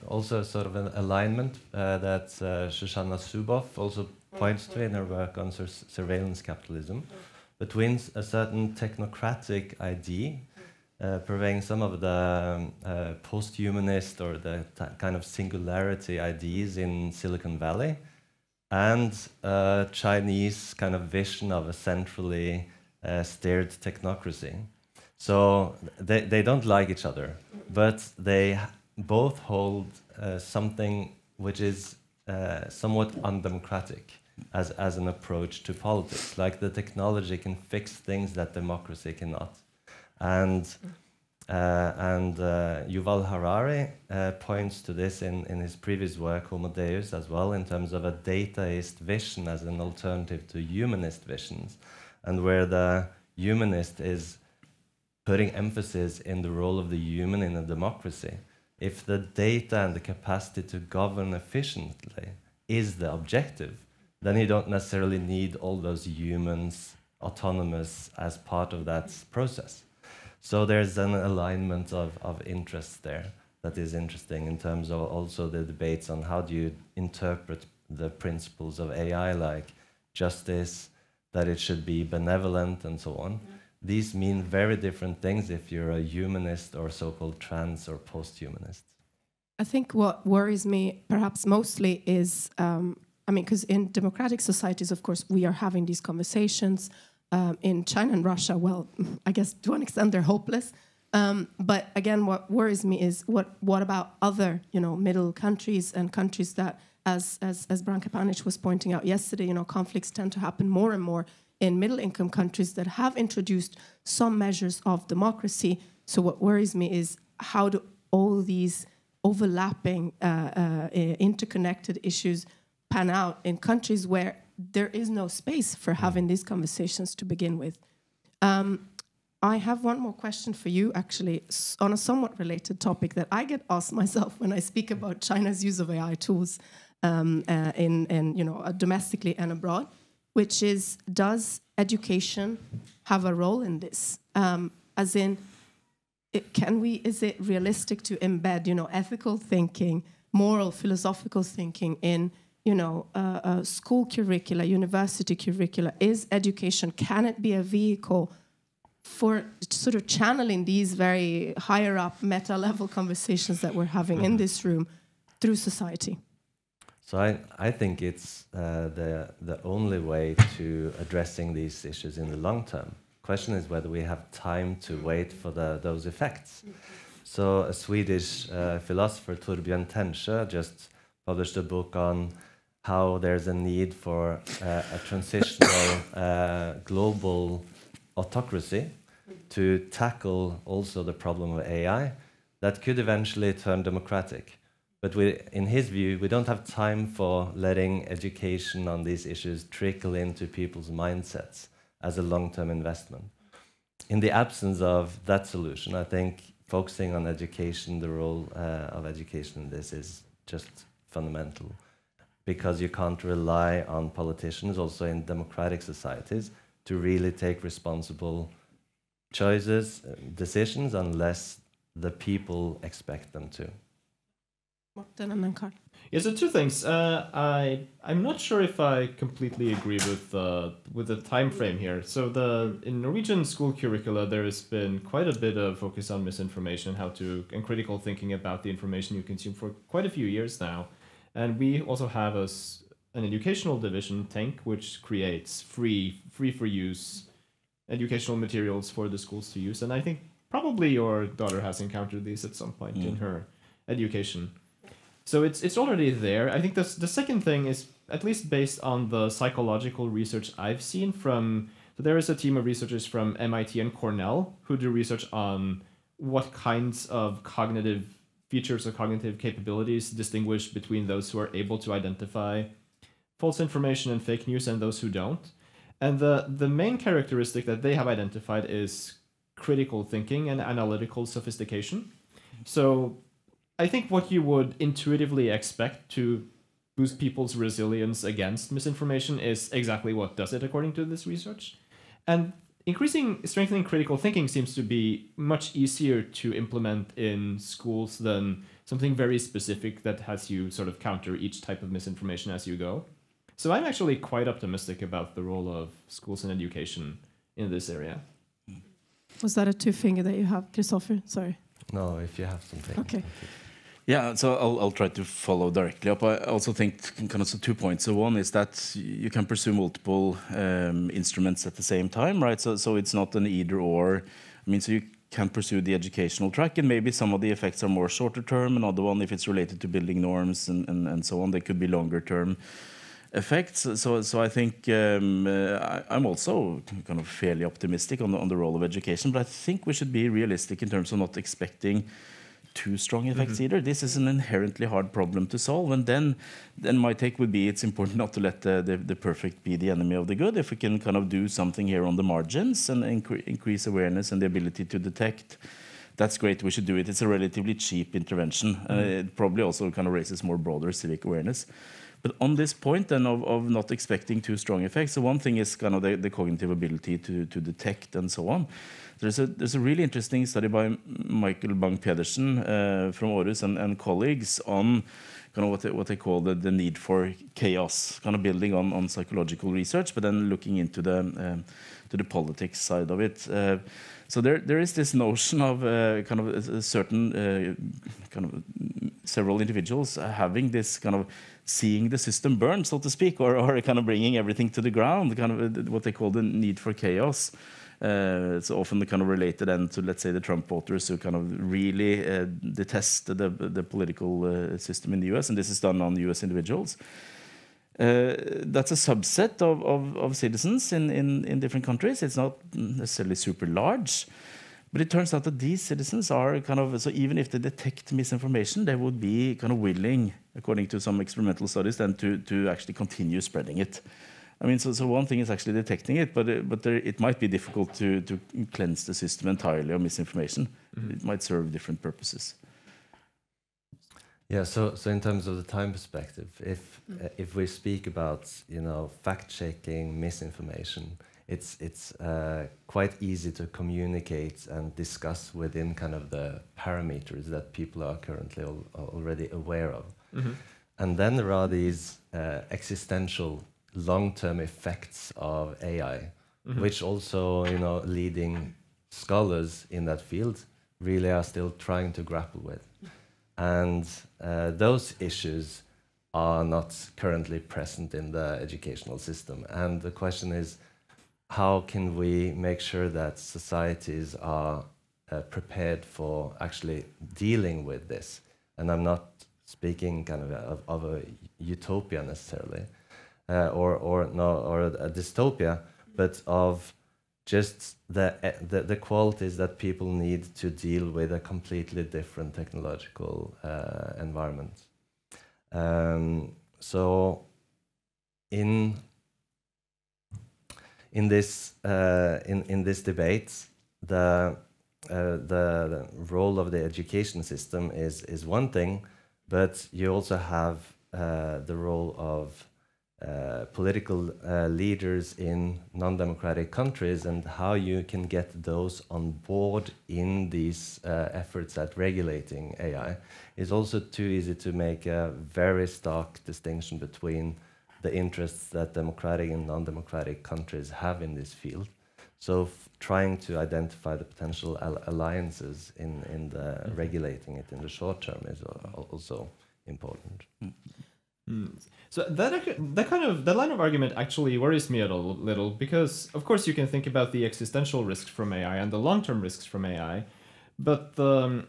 also sort of an alignment that Shoshana Zuboff also points to in her work on surveillance capitalism, between a certain technocratic idea purveying some of the post-humanist or the kind of singularity ideas in Silicon Valley, and Chinese kind of vision of a centrally steered technocracy. So they don't like each other, but they both hold something which is somewhat undemocratic as an approach to politics. Like the technology can fix things that democracy cannot. And Yuval Harari points to this in his previous work, Homo Deus, as well, in terms of a dataist vision as an alternative to humanist visions, and where the humanist is putting emphasis in the role of the human in a democracy. If the data and the capacity to govern efficiently is the objective, then you don't necessarily need all those humans autonomous as part of that process. So there's an alignment of interests there that is interesting in terms of also the debates on how do you interpret the principles of AI, like justice, that it should be benevolent and so on. These mean very different things if you're a humanist or so-called trans or post-humanist. I think what worries me perhaps mostly is, because in democratic societies, of course, we are having these conversations. In China and Russia, well, I guess to an extent they're hopeless. But again, what worries me is what about other, middle countries and countries that, as Branka Panic was pointing out yesterday, conflicts tend to happen more and more in middle-income countries that have introduced some measures of democracy. So what worries me is how do all these overlapping, interconnected issues pan out in countries where there is no space for having these conversations to begin with. I have one more question for you, actually, on a somewhat related topic that I get asked myself when I speak about China's use of AI tools domestically and abroad, which is, does education have a role in this? As in, is it realistic to embed, ethical thinking, moral, philosophical thinking in school curricula, university curricula? Is education, can it be a vehicle for sort of channeling these very higher up meta level conversations that we're having in this room through society? So I think it's the only way to addressing these issues in the long term. Question is whether we have time to wait for those effects. So a Swedish philosopher, Torbjörn Tännsjö, just published a book on how there's a need for a transitional global autocracy to tackle also the problem of AI that could eventually turn democratic. But in his view, we don't have time for letting education on these issues trickle into people's mindsets as a long-term investment. In the absence of that solution, I think focusing on education, the role of education in this is just fundamental, because you can't rely on politicians, also in democratic societies, to really take responsible choices, decisions, unless the people expect them to. Morten and then Carl. Yeah, so two things. I'm not sure if I completely agree with the time frame here. So in Norwegian school curricula, there has been quite a bit of focus on misinformation, and critical thinking about the information you consume for quite a few years now. And we also have an educational division, TENK, which creates free for use educational materials for the schools to use. And I think probably your daughter has encountered these at some point in her education. So it's already there. I think the second thing is, at least based on the psychological research I've seen so there is a team of researchers from MIT and Cornell who do research on what kinds of cognitive features or cognitive capabilities distinguish between those who are able to identify false information and fake news and those who don't. And the main characteristic that they have identified is critical thinking and analytical sophistication. So I think what you would intuitively expect to boost people's resilience against misinformation is exactly what does it according to this research. And strengthening critical thinking seems to be much easier to implement in schools than something very specific that has you sort of counter each type of misinformation as you go. So I'm actually quite optimistic about the role of schools and education in this area. Was that a two-finger that you have, Kristoffer? Sorry. No, if you have something. Okay. Yeah, so I'll try to follow directly up. I also think kind of 2 points. So one is that you can pursue multiple instruments at the same time, right? So it's not an either or. I mean, so you can pursue the educational track, and maybe some of the effects are more shorter term. Another one, if it's related to building norms and so on, they could be longer term effects. So I think I'm also kind of fairly optimistic on the role of education, but I think we should be realistic in terms of not expecting too strong effects either. This is an inherently hard problem to solve, and then my take would be it's important not to let the perfect be the enemy of the good. If we can kind of do something here on the margins and increase awareness and the ability to detect, that's great. We should do it. It's a relatively cheap intervention. It probably also kind of raises more broader civic awareness. But on this point then of not expecting too strong effects, so one thing is kind of the cognitive ability to detect and so on. There's a really interesting study by Michael Bang-Pedersen from Aarhus and colleagues on kind of what they call the need for chaos, kind of building on psychological research, but then looking into the politics side of it. So there is this notion of kind of a certain kind of several individuals having this kind of seeing the system burn, so to speak, or kind of bringing everything to the ground, kind of what they call the need for chaos. It's often kind of related then to, let's say, the Trump voters who kind of really detest the political system in the US, and this is done on US individuals. That's a subset of citizens in different countries. It's not necessarily super large, but it turns out that these citizens are kind of, so even if they detect misinformation, they would be kind of willing, according to some experimental studies, then to actually continue spreading it. I mean, so one thing is actually detecting it, but it might be difficult to cleanse the system entirely of misinformation. It might serve different purposes. Yeah, so in terms of the time perspective, if we speak about fact-checking misinformation, it's quite easy to communicate and discuss within kind of the parameters that people are currently already aware of, and then there are these existential long-term effects of AI, which also leading scholars in that field really are still trying to grapple with. And those issues are not currently present in the educational system. And the question is, how can we make sure that societies are prepared for actually dealing with this? And I'm not speaking kind of a utopia necessarily, or a dystopia, but of just the qualities that people need to deal with a completely different technological environment. So in this debate, the role of the education system is one thing, but you also have the role of political leaders in non-democratic countries, and how you can get those on board in these efforts at regulating AI. It's also too easy to make a very stark distinction between the interests that democratic and non-democratic countries have in this field. So trying to identify the potential alliances in the regulating it in the short term is also important. So that line of argument actually worries me a little, because of course you can think about the existential risks from AI and the long-term risks from AI, but the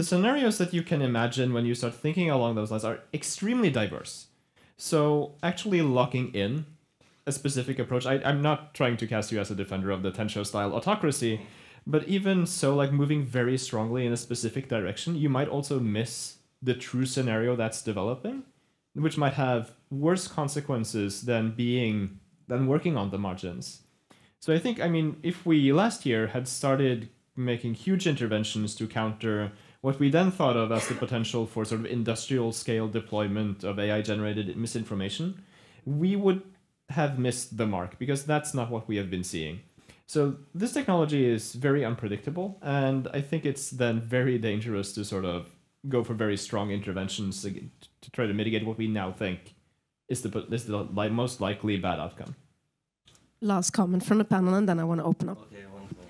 scenarios that you can imagine when you start thinking along those lines are extremely diverse. So actually locking in a specific approach, I'm not trying to cast you as a defender of the Tensho style autocracy, But even so, like moving very strongly in a specific direction, you might also miss the true scenario that's developing, which might have worse consequences than working on the margins. So I think, I mean, if we last year had started making huge interventions to counter what we then thought of as the potential for sort of industrial scale deployment of AI generated misinformation, we would have missed the mark, because that's not what we have been seeing. So this technology is very unpredictable, and I think it's then very dangerous to sort of go for very strong interventions to try to mitigate what we now think is the most likely bad outcome. Last comment from the panel, and then I want to open up. Okay, wonderful.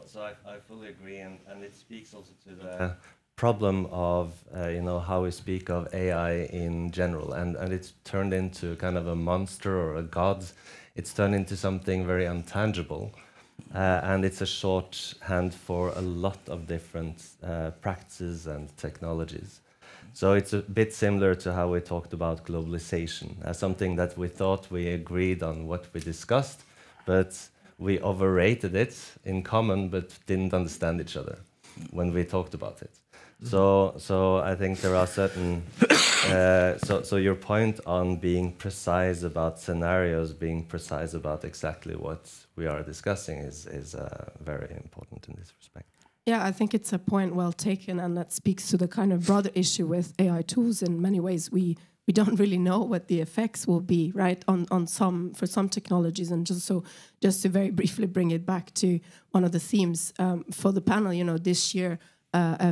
So I fully agree, and it speaks also to the problem of how we speak of AI in general, and it's turned into kind of a monster or a god. It's turned into something very intangible, and it's a shorthand for a lot of different practices and technologies. So it's a bit similar to how we talked about globalization as something that we thought we agreed on what we discussed, but we overrated it in common, but didn't understand each other when we talked about it. So I think there are certain. So your point on being precise about scenarios, being precise about exactly what we are discussing, is very important in this respect. Yeah, I think it's a point well taken, and that speaks to the kind of broader issue with AI tools. In many ways, we don't really know what the effects will be, right, on for some technologies. And just to very briefly bring it back to one of the themes for the panel, this year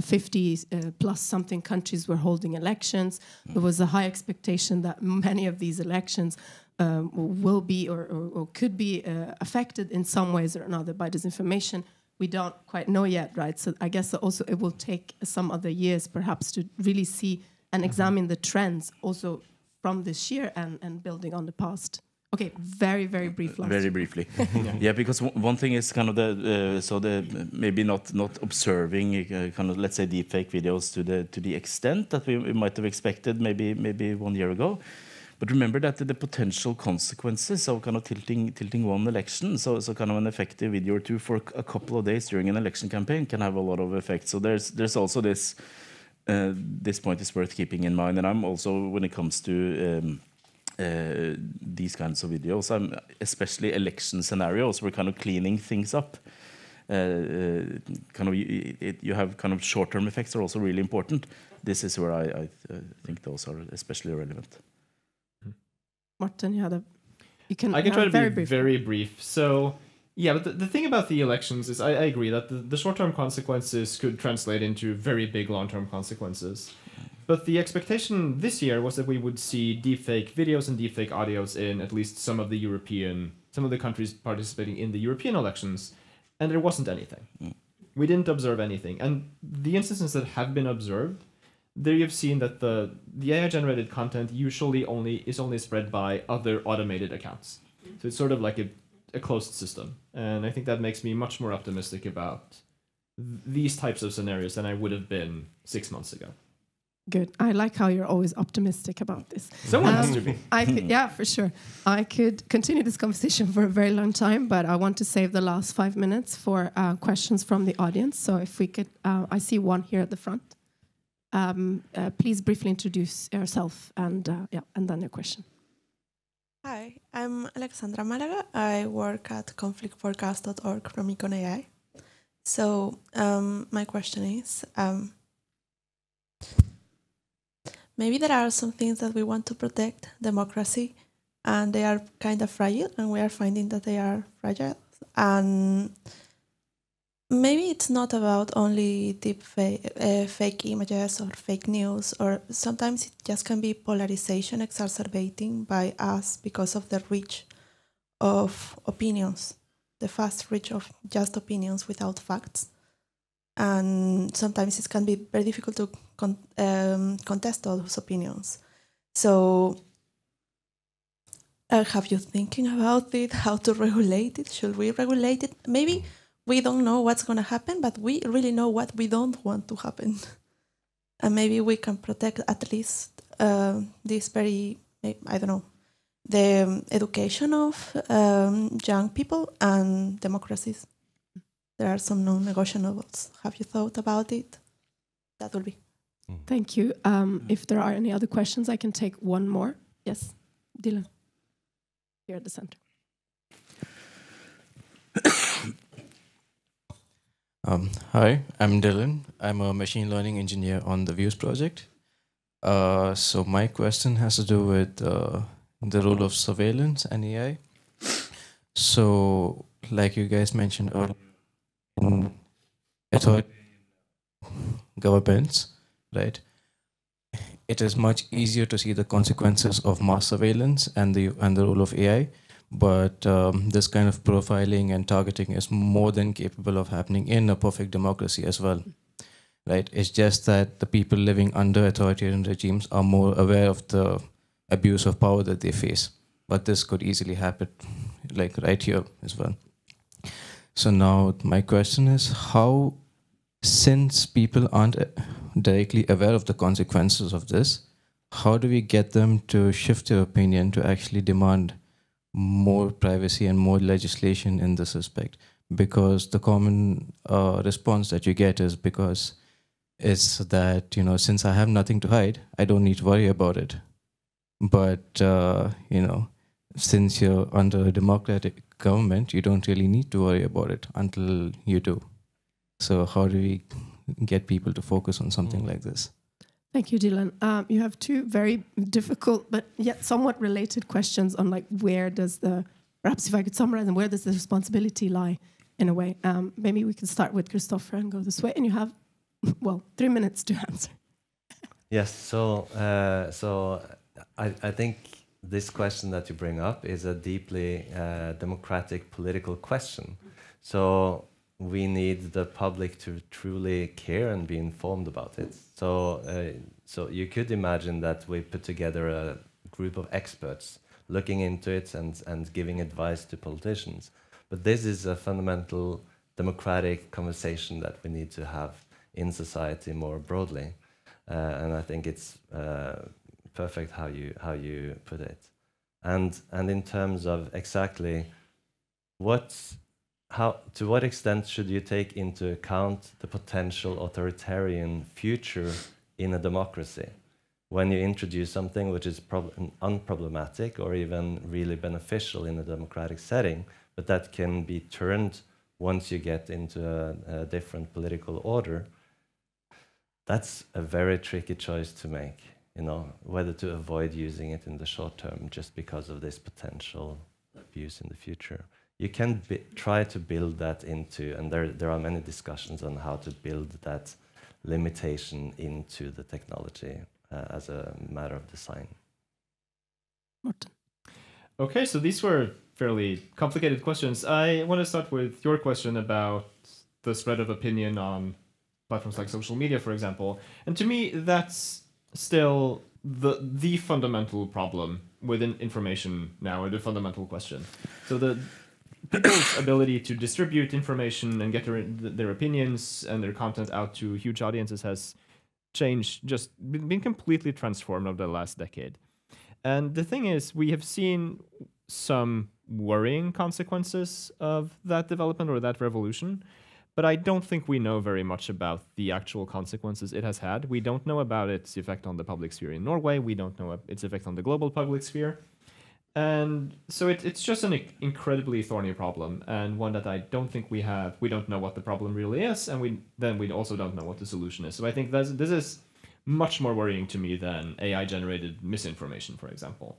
50 plus something countries were holding elections. There was a high expectation that many of these elections will be or could be affected in some ways or another by disinformation. We don't quite know yet, right? So I guess also it will take some other years perhaps to really see and examine the trends also from this year and building on the past. Okay, very, very brief. Very briefly. Yeah, because one thing is kind of maybe not observing kind of, let's say, deepfake videos to the extent that we might have expected maybe 1 year ago. But remember that the potential consequences of kind of tilting one election, so kind of an effective video or two for a couple of days during an election campaign can have a lot of effects. So there's also this point is worth keeping in mind. And I'm also, when it comes to these kinds of videos, especially election scenarios, we're kind of cleaning things up. You have kind of short-term effects are also really important. This is where I think those are especially relevant. Martin, I can try to be very brief. So, yeah, but the thing about the elections is I agree that the short-term consequences could translate into very big long-term consequences. But the expectation this year was that we would see deepfake videos and deepfake audios in at least some of the countries participating in the European elections, and there wasn't anything. We didn't observe anything. And the instances that have been observed, there you've seen that the AI-generated content usually is only spread by other automated accounts. So it's sort of like a closed system. And I think that makes me much more optimistic about these types of scenarios than I would have been 6 months ago. Good. I like how you're always optimistic about this. Someone has to be. Yeah, for sure. I could continue this conversation for a very long time, but I want to save the last 5 minutes for questions from the audience. So if we could, I see one here at the front. Please briefly introduce yourself and then your question. Hi, I'm Alexandra Malaga. I work at conflictforecast.org from Econ AI. So my question is, maybe there are some things that we want to protect, democracy, and they are kind of fragile, and we are finding that they are fragile. And maybe it's not about only deep fake images or fake news, or sometimes it just can be polarization exacerbating by us because of the reach of opinions, the fast reach of just opinions without facts. And sometimes it can be very difficult to contest all those opinions. So have you thinking about it, how to regulate it? Should we regulate it? Maybe we don't know what's going to happen, but we really know what we don't want to happen. And maybe we can protect at least this very, I don't know, the education of young people and democracies. there are some non-negotiables. Have you thought about it? That will be. Thank you. If there are any other questions, I can take one more. Yes, Dylan, here at the center. Hi, I'm Dylan. I'm a machine learning engineer on the Views project. So my question has to do with the role of surveillance and AI. So, like you guys mentioned earlier, in governments, right? It is much easier to see the consequences of mass surveillance and the role of AI. But this kind of profiling and targeting is more than capable of happening in a perfect democracy as well, right? It's just that the people living under authoritarian regimes are more aware of the abuse of power that they face. But this could easily happen, like right here as well. So now my question is, how, since people aren't directly aware of the consequences of this, how do we get them to shift their opinion to actually demand more privacy and more legislation in this respect? Because the common response that you get is that, since I have nothing to hide, I don't need to worry about it. But, since you're under a democratic government, you don't really need to worry about it until you do. So how do we get people to focus on something like this? Thank you, Dylan. You have two very difficult but yet somewhat related questions on where does perhaps if I could summarize them, where does the responsibility lie in a way? Maybe we can start with Christopher and go this way, and you have, 3 minutes to answer. Yes, so I think this question that you bring up is a deeply democratic political question. So we need the public to truly care and be informed about it. So you could imagine that we put together a group of experts looking into it and giving advice to politicians. But this is a fundamental democratic conversation that we need to have in society more broadly. And I think it's perfect how you put it. And in terms of exactly to what extent should you take into account the potential authoritarian future in a democracy when you introduce something which is unproblematic or even really beneficial in a democratic setting, but that can be turned once you get into a different political order? That's a very tricky choice to make, whether to avoid using it in the short term just because of this potential abuse in the future. You can try to build that into, and there are many discussions on how to build that limitation into the technology as a matter of design. Morten. Okay, so these were fairly complicated questions. I want to start with your question about the spread of opinion on platforms like social media, for example. And to me, that's still the fundamental problem within information now, or the fundamental question. So the people's ability to distribute information and get their opinions and their content out to huge audiences has changed, just been completely transformed over the last decade. And the thing is, we have seen some worrying consequences of that development or that revolution, but I don't think we know very much about the actual consequences it has had. We don't know about its effect on the public sphere in Norway. We don't know its effect on the global public sphere. And so it's just an incredibly thorny problem, and one that I don't think we don't know what the problem really is, and we also don't know what the solution is. So I think this is much more worrying to me than AI-generated misinformation, for example.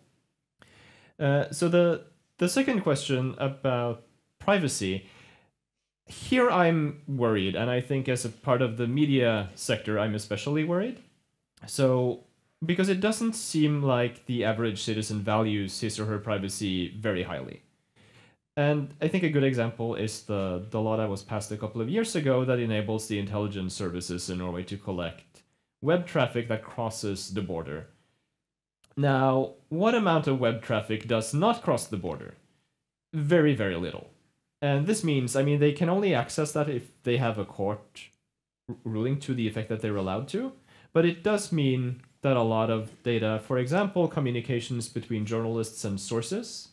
So the second question about privacy, here I'm worried, and I think as a part of the media sector, I'm especially worried. So because it doesn't seem like the average citizen values his or her privacy very highly. And I think a good example is the law that was passed a couple of years ago that enables the intelligence services in Norway to collect web traffic that crosses the border. Now, what amount of web traffic does not cross the border? Very, very little. And this means, they can only access that if they have a court ruling to the effect that they're allowed to. But it does mean that a lot of data, for example, communications between journalists and sources,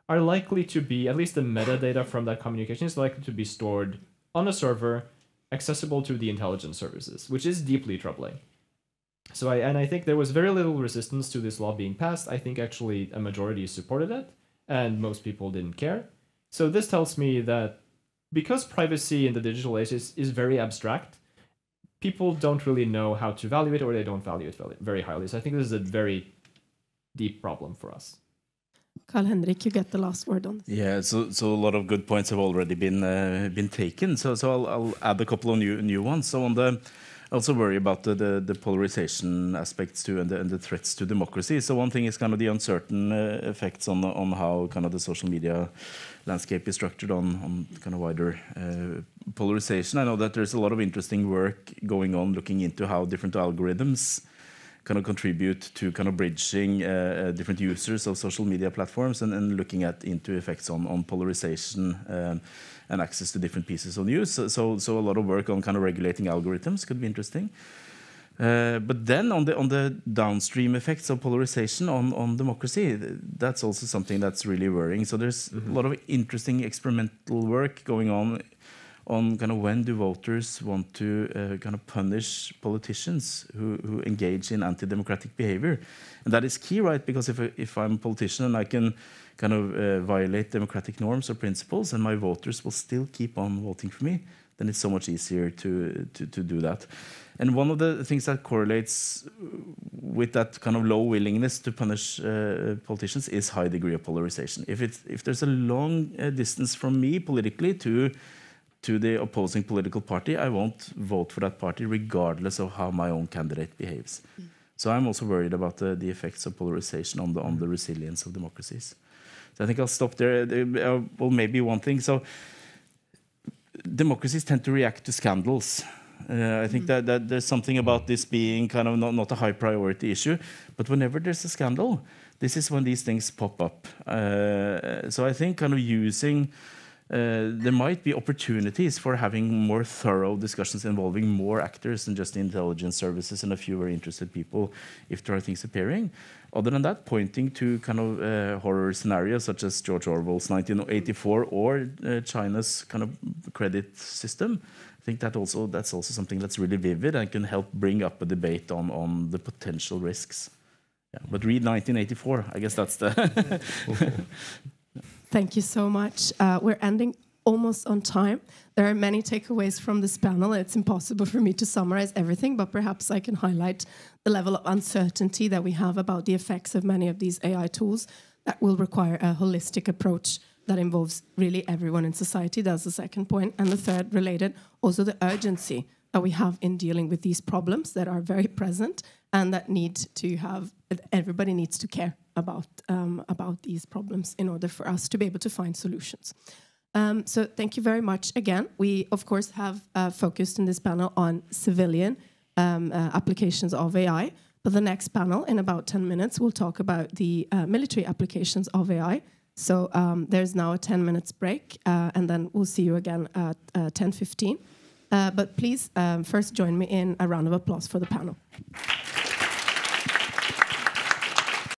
are likely to be, at least the metadata from that communication is likely to be stored on a server accessible to the intelligence services, which is deeply troubling. So I think there was very little resistance to this law being passed. I think actually a majority supported it, and most people didn't care. So this tells me that because privacy in the digital age is very abstract, people don't really know how to value it, or they don't value it very highly. So I think this is a very deep problem for us. Karl-Henrik, you get the last word on this. Yeah, so a lot of good points have already been taken. So I'll add a couple of new ones. So I also worry about the polarization aspects too, and the threats to democracy. So one thing is kind of the uncertain effects on how kind of the social media landscape is structured on kind of wider polarization. I know that there's a lot of interesting work going on looking into how different algorithms kind of contribute to kind of bridging different users of social media platforms and looking into effects on polarization and access to different pieces of news. So a lot of work on kind of regulating algorithms could be interesting. But then on the downstream effects of polarization on democracy, that's also something that's really worrying. So there's a lot of interesting experimental work going on kind of when do voters want to kind of punish politicians who engage in anti-democratic behavior. And that is key, right? Because if I'm a politician and I can kind of violate democratic norms or principles and my voters will still keep on voting for me, then it's so much easier to do that. And one of the things that correlates with that kind of low willingness to punish politicians is high degree of polarization. If there's a long distance from me politically to the opposing political party, I won't vote for that party regardless of how my own candidate behaves. So I'm also worried about the effects of polarization on the resilience of democracies. So I think I'll stop there. Well, maybe one thing. So democracies tend to react to scandals. I think that there's something about this being kind of not a high priority issue, but whenever there's a scandal, this is when these things pop up. So I think kind of using there might be opportunities for having more thorough discussions involving more actors than just the intelligence services and a few very interested people if there are things appearing. Other than that, pointing to kind of horror scenarios such as George Orwell's 1984 or China's kind of credit system, I think that's also something that's really vivid and can help bring up a debate on the potential risks. Yeah, but read 1984. I guess that's the... Thank you so much. We're ending almost on time. There are many takeaways from this panel. It's impossible for me to summarize everything, but perhaps I can highlight the level of uncertainty that we have about the effects of many of these AI tools that will require a holistic approach that involves really everyone in society. That's the second point. And the third, related, also the urgency that we have in dealing with these problems that are very present and that everybody needs to care about these problems in order for us to be able to find solutions. So thank you very much again. We, of course, have focused in this panel on civilian applications of AI, but the next panel, in about 10 minutes, we'll talk about the military applications of AI. So there's now a 10 minutes break, and then we'll see you again at 10:15. But please first join me in a round of applause for the panel.